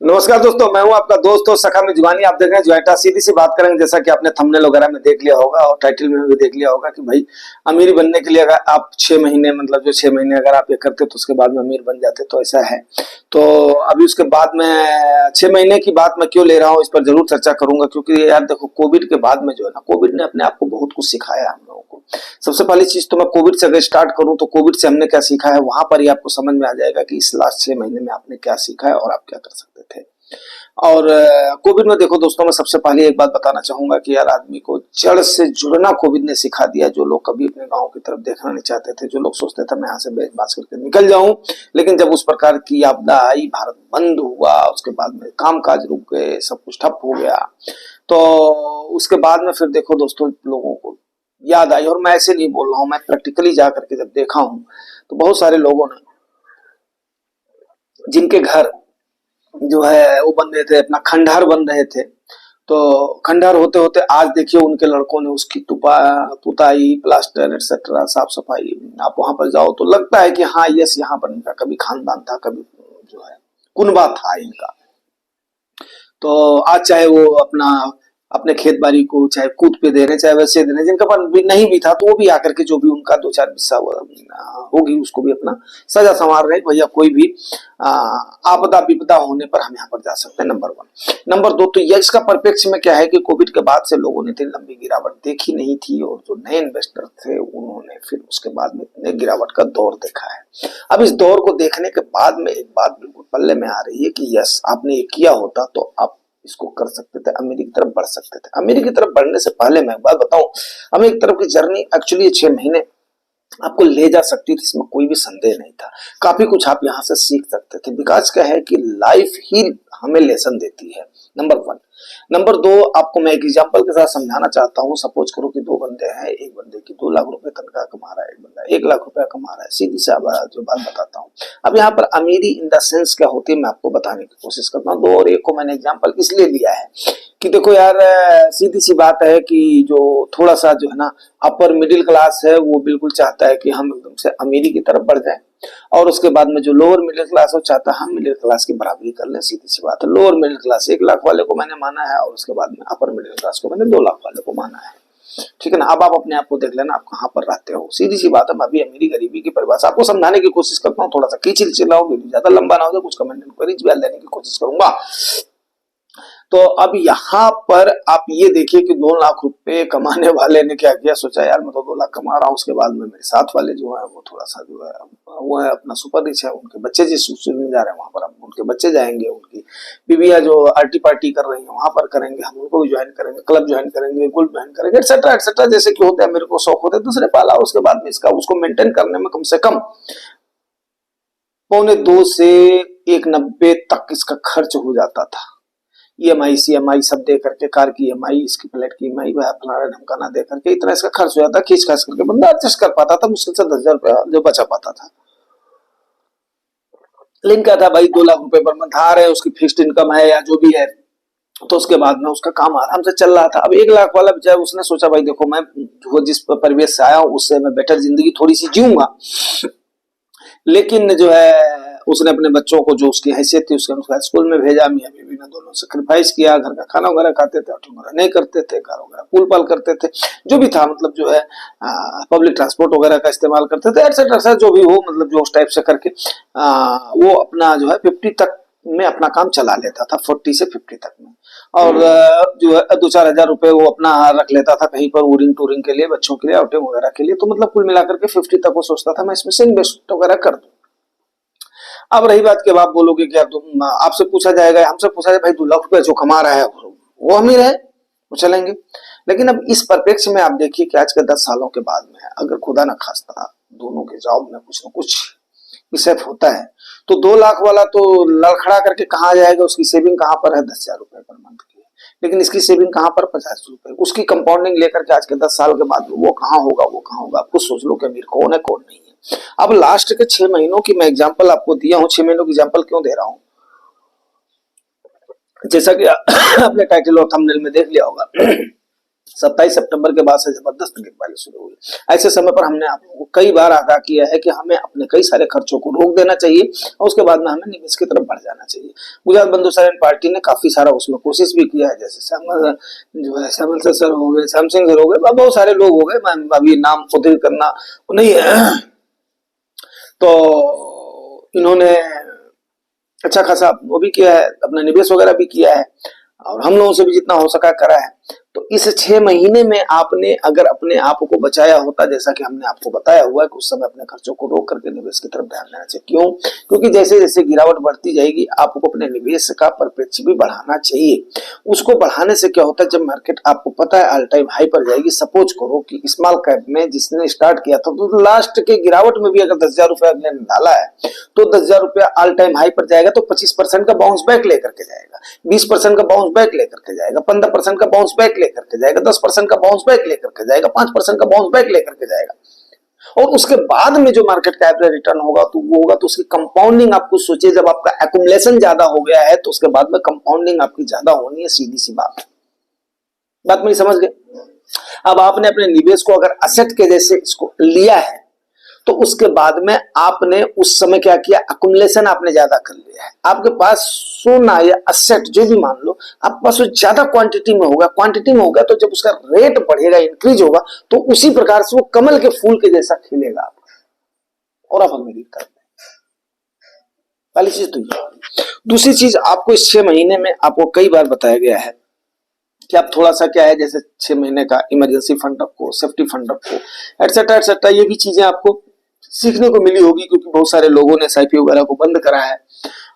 नमस्कार दोस्तों, मैं हूं आपका दोस्त और सखा मिजवानी। आप देख रहे हैं ज्वाइंटा। सीधी सी बात करेंगे, जैसा कि आपने थंबनेल वगैरह में देख लिया होगा और टाइटल में भी देख लिया होगा कि भाई अमीर बनने के लिए अगर आप 6 महीने मतलब जो 6 महीने अगर आप ये करते तो उसके बाद में अमीर बन जाते, तो ऐसा है। तो अभी उसके बाद में 6 महीने की बात मैं क्यों ले रहा हूँ, इस पर जरूर चर्चा करूंगा, क्योंकि यार देखो, कोविड के बाद में जो है ना, कोविड ने अपने आप को बहुत कुछ सिखाया हम लोगों को। सबसे पहली चीज तो मैं कोविड से अगर स्टार्ट करूं तो कोविड से हमने क्या सीखा है, वहां पर ही आपको समझ में आ जाएगा कि इस लास्ट 6 महीने में आपने क्या सीखा है और आप क्या कर सकते थे। और कोविड में देखो दोस्तों, मैं सबसे पहले एक बात बताना चाहूंगा कि यार आदमी को जड़ से जुड़ना कोविड ने सिखा दिया। जो लोग कभी अपने गांव की तरफ देखना नहीं चाहते थे, जो लोग सोचते थे मैं यहाँ से बेच बाज करके निकल जाऊं, लेकिन जब उस प्रकार की आपदा आई, भारत बंद हुआ, उसके बाद में कामकाज रुक गए, सब कुछ ठप हो गया, तो उसके बाद में फिर देखो दोस्तों, लोगों को याद आई। और मैं ऐसे नहीं बोल रहा हूँ, मैं प्रैक्टिकली जा करके जब देखा हूं तो बहुत सारे लोगों ने, जिनके घर जो है वो बन रहे थे, अपना खंडहर बन रहे थे, तो खंडहर होते होते आज देखिए उनके लड़कों ने उसकी पुताई, प्लास्टर एक्सेट्रा, साफ सफाई। आप वहां पर जाओ तो लगता है कि हाँ यस, यहाँ पर इनका कभी खानदान था, कभी जो है कुनबा था इनका। तो आज चाहे वो अपने खेत बाड़ी को चाहे कूद पे दे रहे, चाहे वैसे दे रहे, जिनका पास भी नहीं भी था तो वो भी आकर के जो भी उनका 2-4 हिस्सा होगी उसको भी अपना सजा संवार रहे। भैया कोई भी आपदा विपदा होने पर हम यहाँ पर जा सकते हैं, नंबर 1। नंबर 2, तो यह इसका परिप्रेक्ष्य में क्या है कि कोविड के बाद से लोगों ने इतनी लंबी गिरावट देखी नहीं थी, और जो नए इन्वेस्टर थे उन्होंने फिर उसके बाद में इतने गिरावट का दौर देखा है। अब इस दौर को देखने के बाद में एक बात बिल्कुल पल्ले में आ रही है कि यस, आपने ये किया होता तो आप इसको कर सकते थे, अमीरी की तरफ बढ़ सकते थे। अमीरी की तरफ बढ़ने से पहले मैं एक बात बताऊं, अमीरी की तरफ की जर्नी एक्चुअली 6 महीने आपको ले जा सकती थी, इसमें कोई भी संदेह नहीं था। काफी कुछ आप यहाँ से सीख सकते थे। विकास क्या है कि लाइफ ही हमें लेसन देती है, नंबर 1। नंबर 2, आपको मैं एक एग्जांपल के साथ समझाना चाहता हूँ। सपोज करो कि 2 बंदे हैं, एक बंदे की 2 लाख रुपए तनख्वाह कमा रहा है, एक बंदा 1 लाख रुपया कमा रहा है। सीधी सी जो बात बताता हूँ। अब यहाँ पर अमीरी इन द सेंस क्या होती है, मैं आपको बताने की कोशिश करता हूँ। 2 और 1 को मैंने एग्जाम्पल इसलिए लिया है कि देखो यार, सीधी सी बात है कि जो थोड़ा सा जो है ना अपर मिडिल क्लास है, वो बिल्कुल चाहता है कि हम एकदम से अमीरी की तरफ बढ़ जाएं, और उसके बाद में जो लोअर मिडिल क्लास है वो चाहता है हम मिडिल क्लास की बराबरी कर लें। सीधी सी बात है। लोअर मिडिल क्लास 1 लाख वाले को मैंने माना है, और उसके बाद में अपर मिडिल क्लास को मैंने 2 लाख वाले को माना है। ठीक है ना। अब आप अपने आप को देख लेना, आप कहाँ पर रहते हो। सीधी सी बात है। मैं अभी अमीरी गरीबी की परिभाषा आपको समझाने की कोशिश करता हूँ, थोड़ा सा खींच चिल्लाओ, ज्यादा लंबा ना हो जाए, कुछ कमेंट इंक्वायरीज भी लेने की कोशिश करूंगा। तो अब यहाँ पर आप ये देखिए कि 2 लाख रुपए कमाने वाले ने क्या किया, सोचा यार मैं तो 2 लाख कमा रहा हूँ, उसके बाद में मेरे साथ वाले जो है वो थोड़ा सा जो है वो है अपना सुपर रिच है, उनके बच्चे जिस में जा रहे हैं वहां पर हम उनके बच्चे जाएंगे, उनकी बीवियां जो आर्टी पार्टी कर रही है वहां पर करेंगे, हम उनको भी ज्वाइन करेंगे, क्लब ज्वाइन करेंगे, गुल्ड ज्वाइन करेंगे, एक्सेट्रा एक्सेट्रा। जैसे कि होता है, मेरे को शौक होता है दूसरे पाला, उसके बाद में इसका उसको मेंटेन करने में कम से कम 1.25 से 1.90 तक इसका खर्च हो जाता था। EMI CMI सब दे करके, कार की EMI, इसकी फ्लैट की EMI, फलाना ढमकाना दे करके इतना इसका खर्च हो जाता, खींच खाच करके बंदा एडजस्ट कर पाता था, मुश्किल से 10,000 रुपया जो बचा पाता था। लेकिन क्या था भाई, 2 लाख रुपए पर मंथ आ रहे हैं, उसकी फिक्स्ड इनकम है या जो भी है, तो उसके बाद में उसका काम आराम से चल रहा था। अब 1 लाख वाला बेचारा, उसने सोचा भाई देखो, मैं जो जिस परिवेश से आया हूँ उससे मैं बेटर जिंदगी थोड़ी सी जीऊंगा, लेकिन जो है उसने अपने बच्चों को जो उसकी हैसियत थी उसके अनुसार स्कूल में भेजा, मियां बीवी ने दोनों सेक्रीफाइस किया, घर का खाना वगैरह खाते थे, ऑटो वगैरह नहीं करते थे, कार वगैरह पुल पाल करते थे, जो भी था, मतलब जो है पब्लिक ट्रांसपोर्ट वगैरह का इस्तेमाल करते थे, एक्सेट्रा जो भी हो, मतलब जो उस टाइप से करके वो अपना जो है 50 तक में अपना काम चला लेता था, 40 से 50 तक में। और जो है 2-4 हजार रुपए वो अपना रख लेता था कहीं पर उरिंग टूरिंग के लिए, बच्चों के लिए, आउटिंग वगैरह के लिए। तो मतलब कुल मिलाकर के 50 तक वो सोचता था मैं इसमें से इन्वेस्ट वगैरह कर दूं। अब रही बात कि आप बोलोगे कि तुम, आपसे पूछा जाएगा, हमसे पूछा जाए भाई 2 लाख रुपए जो कमा रहा है वो अमीर है, वो चलेंगे। लेकिन अब इस परिप्रेक्ष्य में आप देखिए कि आज के 10 सालों के बाद में अगर खुदा न खास्ता दोनों के जॉब में कुछ न कुछ मिसहैप होता है, तो 2 लाख वाला तो लड़खड़ा करके कहाँ जाएगा, उसकी सेविंग कहाँ पर है 10,000 रुपए पर मंथ की, लेकिन इसकी सेविंग कहाँ पर 50 रुपए, उसकी कंपाउंडिंग लेकर के आज के 10 साल के बाद वो कहाँ होगा, वो कहाँ होगा। आप खुद सोच लो कि अमीर कौन है कौन नहीं है। अब लास्ट के 6 महीनों की मैं एग्जांपल आपको दिया हूं। 6 महीनों की एग्जांपल क्यों दे रहा हूं, जैसा कि आपने टाइटल और थंबनेल में देख लिया होगा 27 सितंबर के बाद से जबरदस्त गिरवाली शुरू हुई। ऐसे समय पर हमने आप लोगों को कई बार आगाह किया है कि हमें अपने कई सारे खर्चों को रोक देना चाहिए और उसके बाद में हमें निवेश की तरफ बढ़ जाना चाहिए। गुजरात बंधु सरण पार्टी ने काफी सारा उसमें कोशिश भी किया है, जैसे जो है श्यामल सर हो गए, श्याम सिंह सर हो गए, बहुत सारे लोग हो गए, मैं अभी नाम उद्धृत करना नहीं है। तो इन्होंने अच्छा खासा वो भी किया है, अपना निवेश वगैरह भी किया है और हम लोगों से भी जितना हो सका करा है। तो इस 6 महीने में आपने अगर अपने आप को बचाया होता, जैसा कि हमने आपको बताया हुआ है कि उस समय अपने खर्चों को रोक करके निवेश की तरफ ध्यान देना चाहिए। क्यों? क्योंकि जैसे जैसे गिरावट बढ़ती जाएगी आपको अपने निवेश का परिप्रेक्ष्य भी बढ़ाना चाहिए। उसको बढ़ाने से क्या होता है, जब मार्केट आपको पता है ऑल टाइम हाई पर जाएगी, सपोज करो कि स्मॉल कैप में जिसने स्टार्ट किया था तो लास्ट के गिरावट में भी अगर 10,000 रुपया अगले ने डाला है तो 10,000 रुपया ऑल टाइम हाई पर जाएगा तो 25% का बाउंस बैक लेकर के जाएगा, 20% का बाउंस बैक लेकर के जाएगा, 15% का बाउंस बैक लेकर के जाएगा, 10% का बाउंस बैक लेकर के जाएगा, 5% का बाउंस बैक लेकर के जाएगा। और उसके बाद में जो मार्केट का एवरेज रिटर्न होगा तो वो होगा, तो उसकी कंपाउंडिंग आप सोचिए, जब आपका एक्युमुलेशन ज्यादा हो गया है तो उसके बाद में कंपाउंडिंग आपकी ज्यादा होनी है, सीधी सी बात मेरी समझ गए। अब आपने अपने निवेश को अगर असेट के जैसे इसको लिया है तो उसके बाद में आपने उस समय क्या किया, अकुमुलेशन आपने ज्यादा कर लिया है। आपके पास सोना या असेट जो भी मान लो आपके पास ज्यादा क्वांटिटी में होगा, तो जब उसका रेट बढ़ेगा, इंक्रीज होगा, तो उसी प्रकार से वो कमल के फूल के जैसा खिलेगा आपका और आप हमें दिखता है। पहली चीज तो ये। दूसरी चीज, आपको इस 6 महीने में आपको कई बार बताया गया है कि आप थोड़ा सा क्या है, जैसे 6 महीने का इमरजेंसी फंड रखो, सेफ्टी फंड रखो, एटसेट्रा एटसेट्रा। ये भी चीजें आपको सीखने को मिली होगी क्योंकि बहुत सारे लोगों ने एसआईपी वगैरह को बंद करा है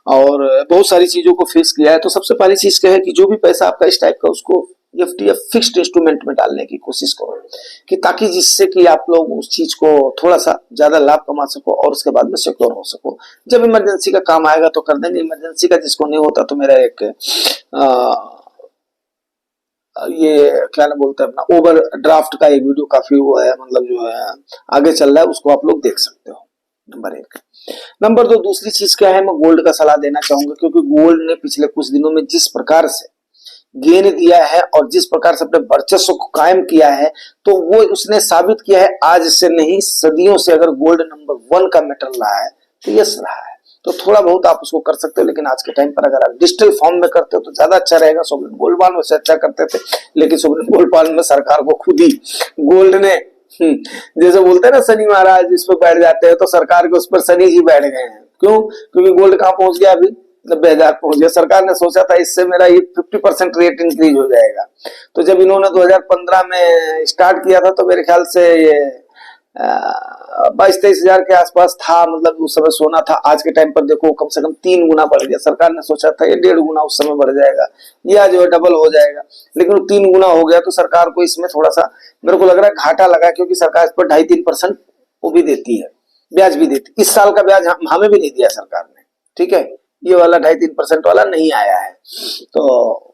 और बहुत सारी चीजों को फेस किया है। तो सबसे पहली चीज क्या है कि जो भी पैसा आपका इस टाइप का उसको एफडी या फिक्स्ड इंस्ट्रूमेंट में डालने की कोशिश करो, कि ताकि जिससे कि आप लोग उस चीज को थोड़ा सा ज्यादा लाभ कमा सको और उसके बाद में सिक्योर हो सको। जब इमरजेंसी का काम आएगा तो कर देंगे, इमरजेंसी का जिसको नहीं होता तो मेरा एक ये क्या ना बोलते हैं अपना ओवर ड्राफ्ट का एक वीडियो काफी वो है, मतलब जो है आगे चल रहा है, उसको आप लोग देख सकते हो। नंबर 1। नंबर 2, दूसरी चीज क्या है, मैं गोल्ड का सलाह देना चाहूंगा क्योंकि गोल्ड ने पिछले कुछ दिनों में जिस प्रकार से गेन दिया है और जिस प्रकार से अपने वर्चस्व को कायम किया है, तो वो उसने साबित किया है आज से नहीं सदियों से अगर गोल्ड नंबर 1 का मेटल रहा है तो यस रहा है। तो थोड़ा बहुत आप उसको कर सकते हो, लेकिन आज के टाइम पर अगर आप डिजिटल फॉर्म में करते हो तो ज्यादा अच्छा रहेगा। सोवरेन गोल्ड बॉन्ड वैसे अच्छा करते थे, लेकिन सोवरेन गोल्ड बॉन्ड में सरकार को खुद ही गोल्ड ने जैसे बोलते हैं ना शनि महाराज इस पर बैठ जाते हैं, तो सरकार के उस पर शनि जी बैठ गए हैं। क्यों? क्योंकि गोल्ड कहां पहुंच गया, अभी 90,000 पहुंच गया। सरकार ने सोचा था इससे मेरा ये 50% रेट इंक्रीज हो जाएगा। तो जब इन्होंने 2015 में स्टार्ट किया था तो मेरे ख्याल से ये 22-23 हजार के आसपास था, मतलब उस समय सोना था। आज के टाइम पर देखो कम से कम 3 गुना बढ़ गया। सरकार ने सोचा था ये 1.5 गुना उस समय बढ़ जाएगा या जो है डबल हो जाएगा, लेकिन वो 3 गुना हो गया। तो सरकार को इसमें थोड़ा सा मेरे को लग रहा है घाटा लगा, क्योंकि सरकार इस पर 2.5-3% वो भी देती है, ब्याज भी देती। इस साल का ब्याज हमें भी नहीं दिया सरकार ने, ठीक है, ये वाला 2.5-3% वाला नहीं आया है। तो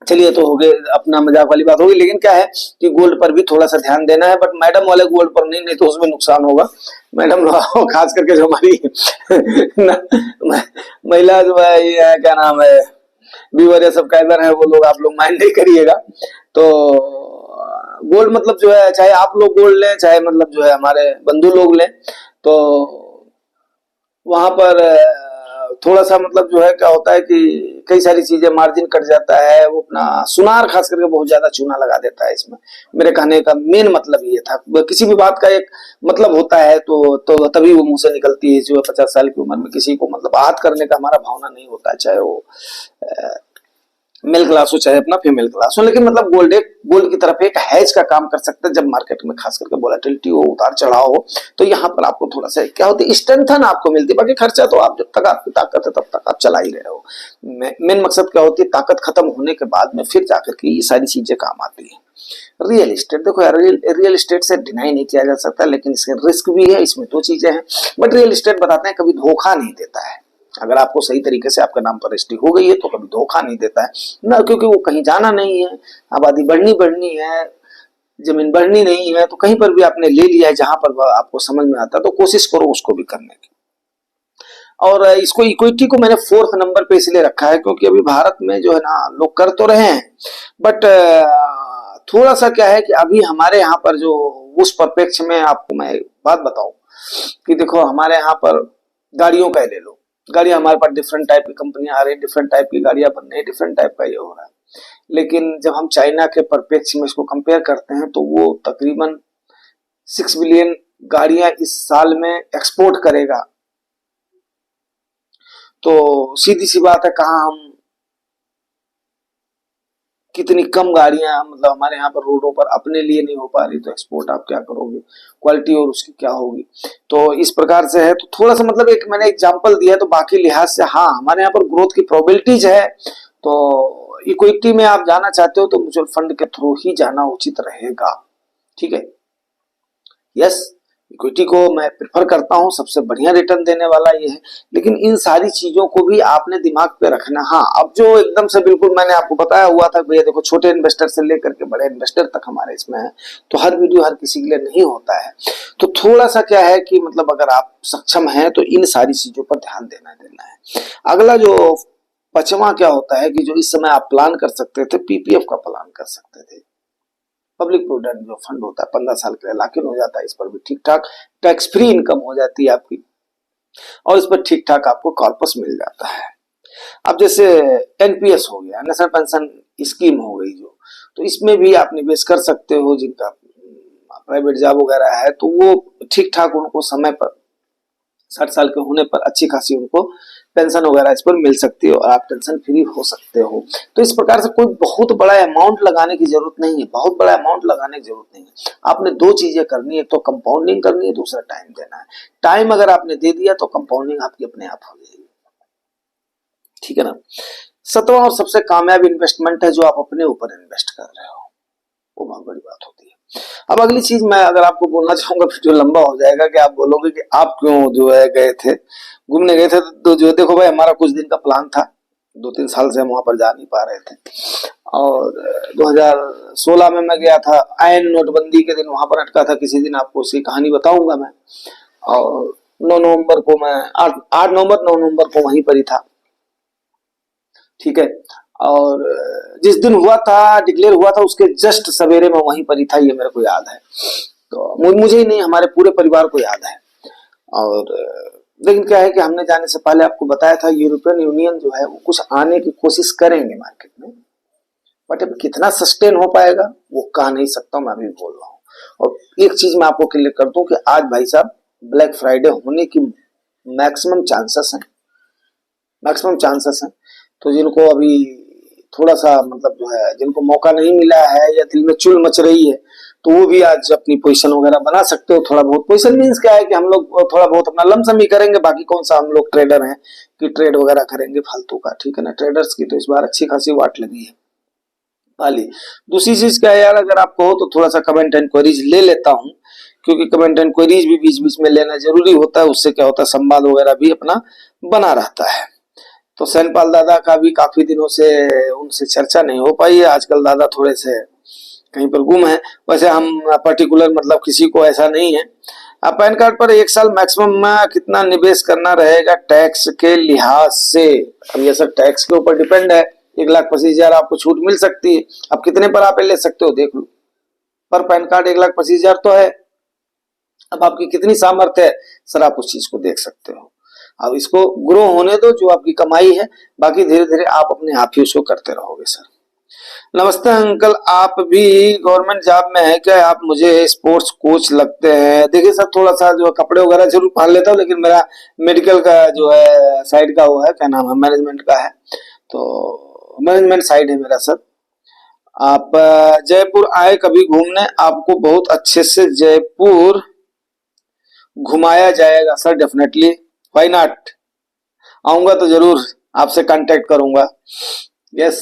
चलिए, तो हो गए, अपना मजाक वाली बात होगी। लेकिन क्या है कि गोल्ड पर भी थोड़ा सा ध्यान देना है, बट मैडम वाले गोल्ड पर नहीं तो उसमें नुकसान होगा। मैडम खास करके जो हमारी महिला जो है, ये क्या नाम है, व्यूअर या सब्सक्राइबर है, वो लोग आप लोग माइंड नहीं करिएगा। तो गोल्ड मतलब जो है, चाहे आप लोग गोल्ड लें चाहे मतलब जो है हमारे बंधु लोग लें, तो वहां पर थोड़ा सा मतलब जो है क्या होता है कि कई सारी चीजें मार्जिन कट जाता है। वो अपना सुनार खास करके बहुत ज्यादा चूना लगा देता है इसमें। मेरे कहने का मेन मतलब ये था, किसी भी बात का एक मतलब होता है तो तभी वो मुंह से निकलती है। जो 50 साल की उम्र में किसी को मतलब आहत करने का हमारा भावना नहीं होता है, चाहे वो मेल क्लास हो चाहे अपना फीमेल क्लास हो। लेकिन मतलब गोल्ड की तरफ एक हैज का काम कर सकते हैं। जब मार्केट में खास करके वोलेटिलिटी हो, उतार चढ़ाव हो, तो यहाँ पर आपको थोड़ा सा क्या होती है, स्ट्रेंथन आपको मिलती है। बाकी खर्चा तो आप जब तक आपकी ताकत है तब तक आप चला ही रहे हो। मेन मकसद क्या होती है, ताकत खत्म होने के बाद में फिर जाकर के ये सारी चीजें काम आती है। रियल एस्टेट देखो यार, रियल एस्टेट से डिनाई नहीं किया जा सकता, लेकिन इसके रिस्क भी है। इसमें 2 चीजें हैं, बट रियल एस्टेट बताते हैं कभी धोखा नहीं देता है। अगर आपको सही तरीके से आपके नाम पर रजिस्ट्री हो गई है तो कभी धोखा नहीं देता है ना, क्योंकि वो कहीं जाना नहीं है, आबादी बढ़नी है, जमीन बढ़नी नहीं है, तो कहीं पर भी आपने ले लिया है जहां पर आपको समझ में आता है, तो कोशिश करो उसको भी करने की। और इसको इक्विटी को मैंने 4th नंबर पे इसलिए रखा है क्योंकि अभी भारत में जो है ना लोग कर तो रहे हैं, बट थोड़ा सा क्या है कि अभी हमारे यहाँ पर जो उस परिप्रेक्ष्य में आपको मैं एक बात बताऊं कि देखो हमारे यहाँ पर गाड़ियों का ही ले लो, गाड़ियां हमारे पास डिफरेंट टाइप की कंपनियां आ रही है, डिफरेंट टाइप की गाड़ियां बन रही है, डिफरेंट टाइप का ये हो रहा है। लेकिन जब हम चाइना के परिप्रेक्ष्य में इसको कंपेयर करते हैं तो वो तकरीबन 6 बिलियन गाड़ियां इस साल में एक्सपोर्ट करेगा। तो सीधी सी बात है, कहाँ हम कितनी कम गाड़ियां मतलब हमारे यहाँ पर रोडों पर अपने लिए नहीं हो पा रही, तो एक्सपोर्ट आप क्या करोगे, क्वालिटी और उसकी क्या होगी। तो इस प्रकार से है, तो थोड़ा सा मतलब एक मैंने एग्जांपल दिया, तो बाकी लिहाज से हाँ हमारे यहाँ पर ग्रोथ की प्रोबेबिलिटीज है। तो इक्विटी में आप जाना चाहते हो तो म्यूचुअल फंड के थ्रू ही जाना उचित रहेगा। ठीक है, यस, इक्विटी को मैं प्रेफर करता हूं, सबसे बढ़िया रिटर्न देने वाला ये है। लेकिन इन सारी चीजों को भी आपने दिमाग पे रखना। हाँ, अब जो एकदम से बिल्कुल मैंने आपको बताया हुआ था भैया देखो, छोटे इन्वेस्टर से लेकर के बड़े इन्वेस्टर तक हमारे इसमें है, तो हर वीडियो हर किसी के लिए नहीं होता है। तो थोड़ा सा क्या है कि मतलब अगर आप सक्षम हैं तो इन सारी चीजों पर ध्यान देना है। अगला जो 5वां क्या होता है कि जो इस समय आप प्लान कर सकते थे, पीपीएफ का प्लान कर सकते थे। पब्लिक प्रोविडेंट जो फंड होता है 15 साल के लिए लॉक इन हो जाता है, इस पर भी ठीक ठाक टैक्स फ्री इनकम हो जाती है आपकी, और इस पर ठीक ठाक आपको कॉर्पस मिल जाता है। अब जैसे एनपीएस हो गया, नेशनल पेंशन स्कीम हो गई जो, तो इसमें भी आप निवेश कर सकते हो। जिनका प्राइवेट जॉब वगैरह है तो वो ठीक ठाक उनको समय पर 60 साल के होने पर अच्छी खासी उनको पेंशन वगैरह इस पर मिल सकती है और आप टेंशन फ्री हो सकते हो। तो इस प्रकार से कोई बहुत बड़ा अमाउंट लगाने की जरूरत नहीं है, बहुत बड़ा अमाउंट लगाने की जरूरत नहीं है। आपने 2 चीजें करनी है, एक तो कंपाउंडिंग करनी है, दूसरा टाइम देना है। टाइम अगर आपने दे दिया तो कंपाउंडिंग आपकी अपने आप हो जाएगी। ठीक है ना। 7वां और सबसे कामयाब इन्वेस्टमेंट है जो आप अपने ऊपर इन्वेस्ट कर रहे हो, वो बहुत बड़ी बात होती है। अब अगली चीज मैं अगर आपको बोलना चाहूंगा, वीडियो लंबा हो जाएगा कि आप बोलोगे कि आप क्यों जो है गए थे, घूमने गए थे। तो जो देखो भाई, हमारा कुछ दिन का प्लान था, 2-3 साल से हम वहां पर जा नहीं पा रहे थे, और 2016 में मैं गया था, आयन नोटबंदी के दिन वहां पर अटका था। किसी दिन आपको उसकी कहानी बताऊंगा मैं। और 9 नवंबर को मैं 8 नवंबर 9 नवंबर को वहीं पर ही था। ठीक है, और जिस दिन हुआ था, डिक्लेयर हुआ था, उसके जस्ट सवेरे में वहीं पर ही था, ये मेरे को याद है। तो मुझे ही नहीं, हमारे पूरे परिवार को याद है। और लेकिन क्या है कि हमने जाने से पहले आपको बताया था, यूरोपियन यूनियन जो है वो कुछ आने की कोशिश करेंगे मार्केट में, बट अब कितना सस्टेन हो पाएगा वो कह नहीं सकता, मैं अभी बोल रहा हूँ। और एक चीज मैं आपको क्लियर कर दूं कि आज भाई साहब ब्लैक फ्राइडे होने की मैक्सिमम चांसेस हैं, मैक्सिमम चांसेस हैं। तो जिनको अभी थोड़ा सा मतलब जो है, जिनको मौका नहीं मिला है या दिल में चुल मच रही है, तो वो भी आज अपनी पोजीशन वगैरह बना सकते हो। थोड़ा बहुत पोजीशन मीन्स क्या है कि हम लोग थोड़ा बहुत अपना लमसम ही करेंगे, बाकी कौन सा हम लोग ट्रेडर हैं कि ट्रेड वगैरह करेंगे फालतू का। ठीक है ना, ट्रेडर्स की तो इस बार अच्छी खासी वाट लगी है वाली। दूसरी चीज क्या है यार, अगर आप कहो तो थोड़ा सा कमेंट एंड क्वेरीज ले लेता हूँ, क्योंकि कमेंट एंड क्वेरीज भी बीच बीच में लेना जरूरी होता है। उससे क्या होता है, संवाद वगैरह भी अपना बना रहता है। तो सैनपाल दादा का भी काफी दिनों से उनसे चर्चा नहीं हो पाई है, आजकल दादा थोड़े से कहीं पर गुम है। वैसे हम पर्टिकुलर मतलब किसी को ऐसा नहीं है। पैन कार्ड पर 1 साल मैक्सिमम में कितना निवेश करना रहेगा टैक्स के लिहाज से? अब ये सब टैक्स के ऊपर डिपेंड है। 1,25,000 आपको छूट मिल सकती है। अब कितने पर आप ले सकते हो देख लो, पर पैन कार्ड 1,25,000 तो है। अब आपकी कितनी सामर्थ्य है सर, आप उस चीज को देख सकते हो। अब इसको ग्रो होने दो, जो आपकी कमाई है, बाकी धीरे धीरे आप अपने आप ही उसको करते रहोगे। सर नमस्ते अंकल, आप भी गवर्नमेंट जॉब में है क्या? आप मुझे स्पोर्ट्स कोच लगते हैं। देखिए सर, थोड़ा सा जो कपड़े वगैरह जरूर पहन लेता हूँ, लेकिन मेरा मेडिकल का जो है साइड का वो है, क्या नाम है, मैनेजमेंट का है, तो मैनेजमेंट साइड है मेरा। सर आप जयपुर आए कभी घूमने, आपको बहुत अच्छे से जयपुर घुमाया जाएगा। सर डेफिनेटली, व्हाई नॉट, आऊंगा तो जरूर आपसे कांटेक्ट करूंगा। यस,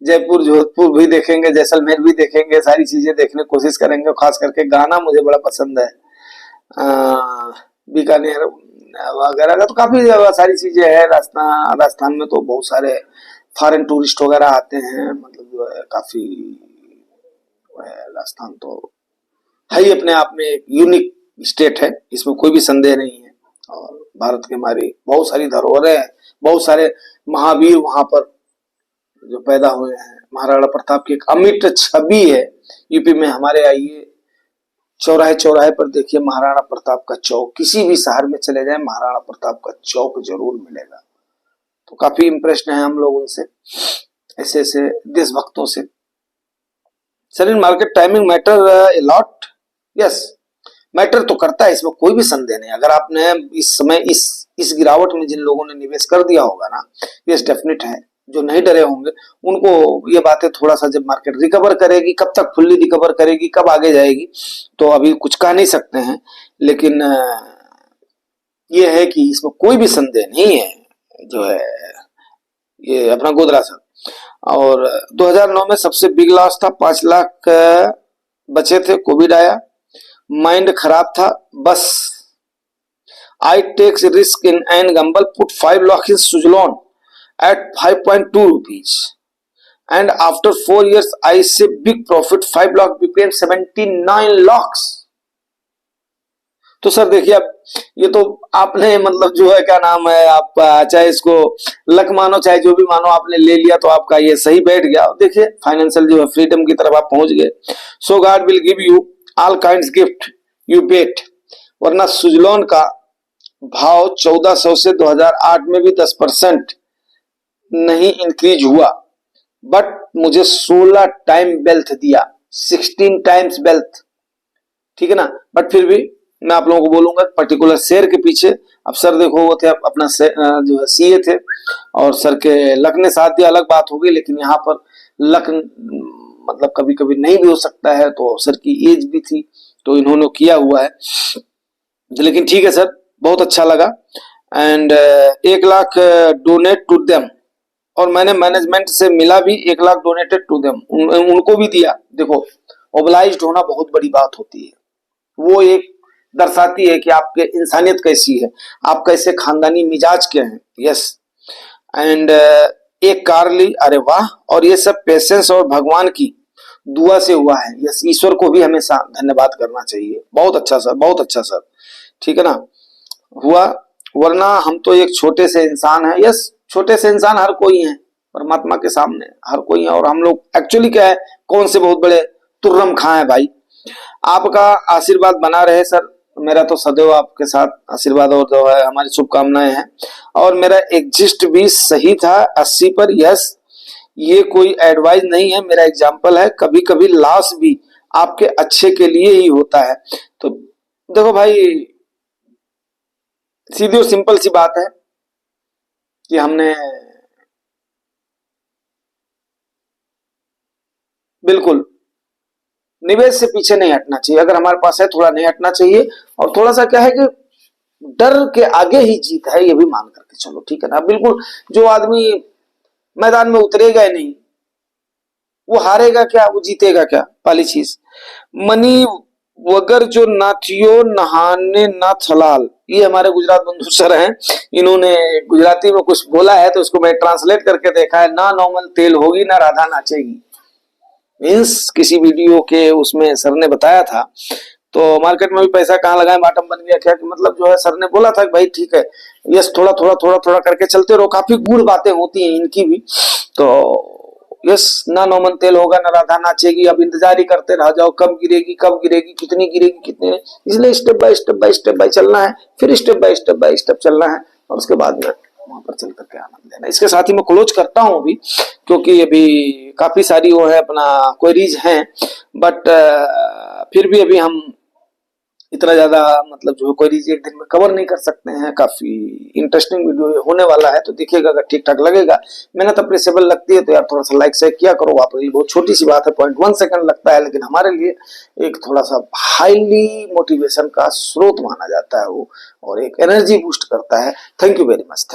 जयपुर जोधपुर भी देखेंगे, जैसलमेर भी देखेंगे, सारी चीजें देखने की कोशिश करेंगे। खास करके गाना मुझे बड़ा पसंद है, बीकानेर वगैरह का तो काफी सारी चीजें हैं। राजस्थान में तो बहुत सारे फॉरेन टूरिस्ट वगैरह आते हैं, मतलब जो है काफी राजस्थान तो है ही अपने आप में एक यूनिक स्टेट है, इसमें कोई भी संदेह नहीं है। और भारत के हमारी बहुत सारी धरोहरें हैं, बहुत सारे महावीर वहां पर जो पैदा हुए हैं। महाराणा प्रताप की एक अमिट छवि है यूपी में हमारे आइए, चौराहे चौराहे पर देखिए महाराणा प्रताप का चौक, किसी भी शहर में चले जाए महाराणा प्रताप का चौक जरूर मिलेगा। तो काफी इम्प्रेस्ड हैं हम लोग उनसे, ऐसे ऐसे देशभक्तों से। Sir in market timing matter a lot, yes matter तो करता है, इसमें कोई भी संदेह नहीं। अगर आपने इस समय इस गिरावट में जिन लोगों ने निवेश कर दिया होगा ना, यस डेफिनेट है, जो नहीं डरे होंगे उनको ये बातें थोड़ा सा, जब मार्केट रिकवर करेगी, कब तक फुल्ली रिकवर करेगी, कब आगे जाएगी, तो अभी कुछ कह नहीं सकते हैं। लेकिन ये है कि इसमें कोई भी संदेह नहीं है, जो है ये अपना गोदरा सर। और 2009 में सबसे बिग लॉस था, 5 लाख बचे थे, कोविड आया, माइंड खराब था, बस I takes risk in an gamble, put 5 lakh in Suzlon at 5.2 rupees and after 4 years I see big profit, 5 lakh became 79 lakhs। तो सर देखिए, अब ये तो आपने मतलब जो है क्या नाम है, आप चाहे इसको लक मानो चाहे जो भी मानो, आपने ले लिया तो आपका ये सही बैठ गया। देखिए फाइनेंशियल जो है फ्रीडम की तरफ आप पहुंच गए। So God will give you all kinds gift you bet, वरना सुजलॉन का भाव 1400 से 2008 में भी 10% नहीं इंक्रीज हुआ, बट मुझे 16 टाइम वेल्थ दिया, 16 टाइम्स वेल्थ, ठीक है ना। बट फिर भी मैं आप लोगों को बोलूंगा पर्टिकुलर शेयर के पीछे, अब सर देखो वो थे अपना जो है सीए थे, और सर के लक ने साथ दिया, अलग बात होगी, लेकिन यहाँ पर लक मतलब कभी कभी नहीं भी हो सकता है, तो सर की एज भी थी तो इन्होंने किया हुआ है। लेकिन ठीक है सर, बहुत अच्छा लगा। And 1 lakh donate to them, और मैंने मैनेजमेंट से मिला भी, 1 लाख डोनेटेड टू देम, उनको भी दिया। देखो ओबलाइज्ड होना बहुत बड़ी बात होती है, वो एक दर्शाती है कि आपके इंसानियत कैसी है, आप कैसे खानदानी मिजाज के हैं। यस एंड एक कार ली, अरे वाह, और ये सब पेशेंस और भगवान की दुआ से हुआ है। यस, ईश्वर को भी हमेशा धन्यवाद करना चाहिए। बहुत अच्छा सर, बहुत अच्छा सर, ठीक है ना, हुआ, वरना हम तो एक छोटे से इंसान हैं। यस, छोटे से इंसान हर कोई है, परमात्मा के सामने हर कोई है, और हम लोग एक्चुअली क्या है, कौन से बहुत बड़े तुर्रम खां है भाई। आपका आशीर्वाद बना रहे सर, मेरा तो सदैव आपके साथ आशीर्वाद और जो है हमारी शुभकामनाएं हैं। और मेरा एग्जिस्ट भी सही था 80 पर। यस, ये कोई एडवाइस नहीं है, मेरा एग्जाम्पल है। कभी कभी लॉस भी आपके अच्छे के लिए ही होता है। तो देखो भाई, सीधी और सिंपल सी बात है कि हमने बिल्कुल निवेश से पीछे नहीं हटना चाहिए। अगर हमारे पास है थोड़ा नहीं हटना चाहिए, और थोड़ा सा क्या है कि डर के आगे ही जीत है, ये भी मान करके चलो, ठीक है ना। बिल्कुल, जो आदमी मैदान में उतरेगा ही नहीं, वो हारेगा क्या, वो जीतेगा क्या, पहली चीज। मनी वगर जो नाथियो नहाने ना छलाल, ये हमारे गुजरात बंधु सर हैं, इन्होंने गुजराती में कुछ बोला है, तो उसको मैं ट्रांसलेट करके देखा है, ना नॉर्मल तेल होगी ना राधा नाचेगी। मीन्स किसी वीडियो के उसमें सर ने बताया था, तो मार्केट में भी पैसा कहाँ लगाए बाटम बन गया क्या, कि मतलब जो है सर ने बोला था कि भाई ठीक है, यस थोड़ा थोड़ा थोड़ा थोड़ा करके चलते रहो। काफी गूढ़ बातें होती हैं इनकी भी। तो यस, ना नौमन तेल होगा ना राधा नाचेगी, अब इंतजार ही करते रह जाओ, कब गिरेगी कब गिरेगी, कितनी गिरेगी कितनी, इसलिए step by step by step by चलना है, फिर स्टेप बाय स्टेप चलना है, और उसके बाद में वहां पर चल करके आनंद लेना। इसके साथ ही मैं क्लोज करता हूं अभी, क्योंकि अभी काफी सारी वो है अपना क्वेरीज हैं, बट फिर भी अभी हम इतना ज्यादा मतलब जो क्वेरीज एक दिन में कवर नहीं कर सकते हैं। काफी इंटरेस्टिंग वीडियो होने वाला है, तो देखिएगा, अगर ठीक ठाक लगेगा, मेहनत अप्रिशिएबल लगती है तो यार थोड़ा सा लाइक शेयर किया करो। आपके लिए बहुत छोटी सी बात है, 0.1 सेकंड लगता है, लेकिन हमारे लिए एक थोड़ा सा हाईली मोटिवेशन का स्रोत माना जाता है वो, और एक एनर्जी बूस्ट करता है। Thank you very much.